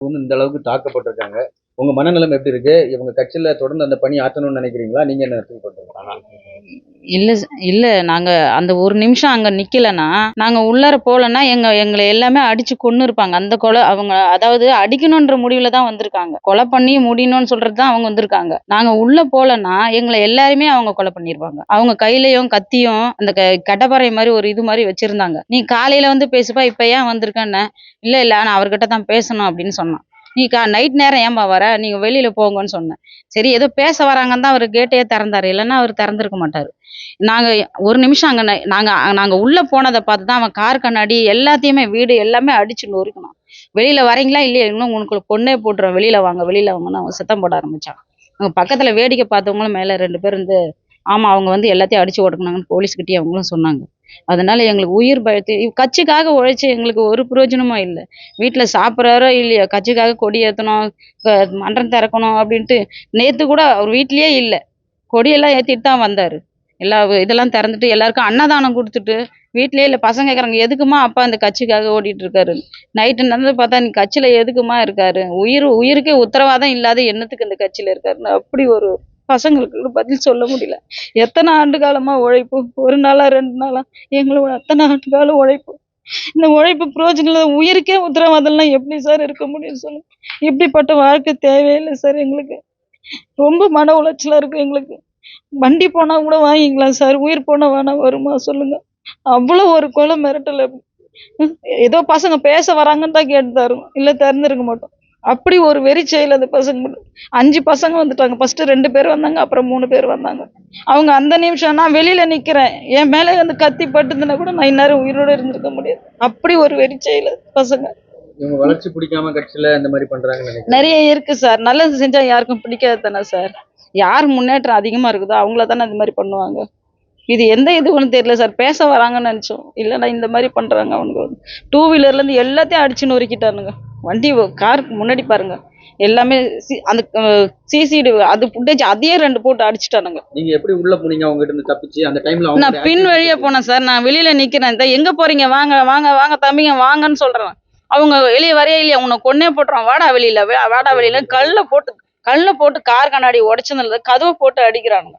வந்து இந்த அளவுக்கு தாக்கப்பட்டிருக்காங்க. உங்க மனநிலைமை எப்படி இருக்கு? இவங்க கட்சியில தொடர்ந்து அந்த பணி ஆற்றணும்னு நினைக்கிறீங்களா? நீங்க என்ன ஃபீல் பண்றீங்க? இல்ல இல்ல. நாங்க அந்த ஒரு நிமிஷம் அங்க நிக்கலன்னா, நாங்க உள்ளார போலன்னா, எங்கள எல்லாமே அடிச்சு கொன்னு இருப்பாங்க. அந்த அவங்க அதாவது அடிக்கணுன்ற முடிவுல தான் வந்திருக்காங்க. கொலை பண்ணி முடியணும்னு சொல்றது தான் அவங்க வந்திருக்காங்க. நாங்க உள்ள போலன்னா, எங்கள எல்லாரையுமே அவங்க கொலை பண்ணிருவாங்க. அவங்க கையிலயும் கத்தியும் அந்த கட்டப்பாறை மாரி ஒரு இது மாரி வச்சிருந்தாங்க. "நீ காலையில வந்து பேசுப்பா, இப்ப ஏன் வந்திருக்கன்னேன்?" "இல்ல, நான் அவர்கிட்ட தான் பேசணும்" அப்படின்னு சொன்னான். "நீ நைட் நேரம் ஏம்மா வர? நீங்க வெளியில போங்கன்னு" சொன்னேன். சரி ஏதோ பேச வராங்கன்னு தான் அவரு கேட்டயே திறந்தாரு. இல்லன்னா அவரு திறந்திருக்க மாட்டாரு. நாங்க ஒரு நிமிஷம் அங்க நாங்க நாங்க உள்ள போனத பார்த்து தான் அவன் கார் கண்ணாடி எல்லாத்தையுமே வீடு எல்லாமே அடிச்சு நொறுக்குனான். "வெளியில வரீங்களா? இல்லையா? இன்னும் உனக்கு கொன்னே போட்டுருவேன். வெளியில வாங்க, வெளியில வாங்கன்னு" அவன் சத்தம் போட ஆரம்பிச்சான். அங்க பக்கத்துல வேடிக்கை பார்த்தவங்களும் மேல 2 பேர் இருந்து, ஆமா அவங்க வந்து எல்லாத்தையும் அடிச்சு ஒடுக்குனாங்கன்னு போலீஸ்கிட்டயே அவங்களும் சொன்னாங்க. அதனால எங்களுக்கு உயிர் பயத்து கட்சிக்காக உழைச்சு எங்களுக்கு ஒரு பிரயோஜனமும் இல்ல. வீட்ல சாப்பிடுறாரோ இல்லையோ, கட்சிக்காக கொடி ஏத்தணும், க மன்றம் திறக்கணும் அப்படின்ட்டு நேத்து கூட அவர் வீட்லயே இல்ல. கொடியெல்லாம் ஏத்திட்டு தான் வந்தாரு. எல்லா இதெல்லாம் திறந்துட்டு எல்லாருக்கும் அன்னதானம் குடுத்துட்டு, வீட்லயே இல்ல. பசங்க கேட்குறாங்க, "எதுக்கும்மா அப்பா இந்த கட்சிக்காக ஓடிட்டு இருக்காருன்னு?" நைட்டு நடந்தத பார்த்தா, "நீ கட்சியில எதுக்கும்மா இருக்காரு? உயிருக்கே உத்தரவாதம் இல்லாத என்னத்துக்கு இந்த கட்சியில இருக்காருன்னு" அப்படி ஒரு பசங்களுக்கு பதில் சொல்ல முடியல. எத்தன ஆண்டு காலமா உழைப்பு. 1 நாளா, 2 நாளா எங்களோட அத்தன ஆண்டு கால உழைப்பு. இந்த உழைப்பு பிரயோஜனம் இல்ல. உயிருக்கே உத்தரவாதம்லாம் எப்படி சார் இருக்க முடியும் சொல்லுங்க? இப்படிப்பட்ட வாழ்க்கை தேவையே இல்ல சார் எங்களுக்கு. ரொம்ப மன உளைச்சலா இருக்கு எங்களுக்கு. வண்டி போனா கூட வாங்கிக்கலாம் சார். உயிர் போனா வேணா வருமா சொல்லுங்க? அவ்வளோ ஒரு கொலை மிரட்டல். ம். ஏதோ பசங்க பேச வராங்கன்னு தான் கேட்டு தருவோம். இல்ல திறந்திருக்க மாட்டோம். அப்படி ஒரு வெறி செயல் அந்த பசங்க மேல. 5 பசங்க வந்துட்டாங்க. ஃபர்ஸ்ட்டு 2 பேர் வந்தாங்க. அப்புறம் 3 பேர் வந்தாங்க. அவங்க அந்த நிமிஷம் நான் வெளியில நிக்கிறேன். என் மேல வந்து கத்தி பட்டுதுன்னா கூட நான் இந்நேரம் உயிரோட இருந்திருக்க முடியாது. அப்படி ஒரு வெறி செயல் பசங்க. இவங்க வளர்ச்சி பிடிக்காம கட்சியில இந்த மாதிரி பண்றாங்கன்னு நினைக்கிறேன். நெறைய இருக்கு சார். நல்லது செஞ்சா யாருக்கும் பிடிக்காது தானே சார். யார் முன்னேற்றம் அதிகமா இருக்குதோ அவங்கள தானே அது மாரி பண்ணுவாங்க. இது எந்த இதுன்னு தெரியல சார். பேச வராங்கன்னு நெனச்சோம். இல்லன்னா இந்த மாரி பண்றாங்க அவனுங்க வந்து. 2 வீலர்லேருந்து எல்லாத்தையும் அடிச்சு நொறுக்கிட்டானுங்க. வண்டி காருக்கு முன்னாடி பாருங்க. எல்லாமே அந்த சிசிடிவி அது ஃபுட்டேஜ் அதையே 2 போட்டு அடிச்சுட்டானுங்க. நீங்க எப்படி உள்ள போனீங்க அவங்க கிட்ட இருந்து தப்பிச்சு? அந்த டைம்ல நான் பின் வழியா போனேன் சார். நான் வெளியில நிக்கிறேன். எங்க போறீங்க? வாங்க, வாங்க, வாங்க தம்பிங்க வாங்கன்னு சொல்றேன். அவங்க வெளிய வரையே இல்லையா? உன்ன கொன்னே போட்டுருவேன். வாடா வெளியில, வாடா வெளியில கல்ல போட்டு கார் கண்ணாடி உடைச்சதுல கதவ போட்டு அடிக்கிறானுங்க.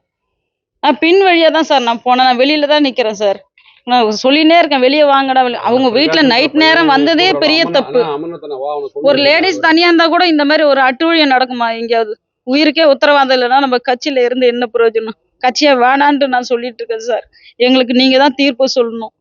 நான் பின் வழியா தான் சார் நான் போனேன். நான் வெளியில தான் நிக்கிறேன் சார். நான் சொல்லினே இருக்கேன். வெளிய வாங்கடா அவங்க வீட்ல நைட் நேரம் வந்ததே பெரிய தப்பு. ஒரு லேடீஸ் தனியா இருந்தா கூட இந்த மாரி ஒரு அட்டூழியம் நடக்குமா எங்கேயாவது? உயிருக்கே உத்தரவாதம் இல்லன்னா நம்ம கட்சியில இருந்து என்ன பிரயோஜனம்? கட்சிய வேணான்ட்டு நான் சொல்லிட்டு இருக்கேன் சார். எங்களுக்கு நீங்க தான் தீர்ப்பு சொல்லணும்.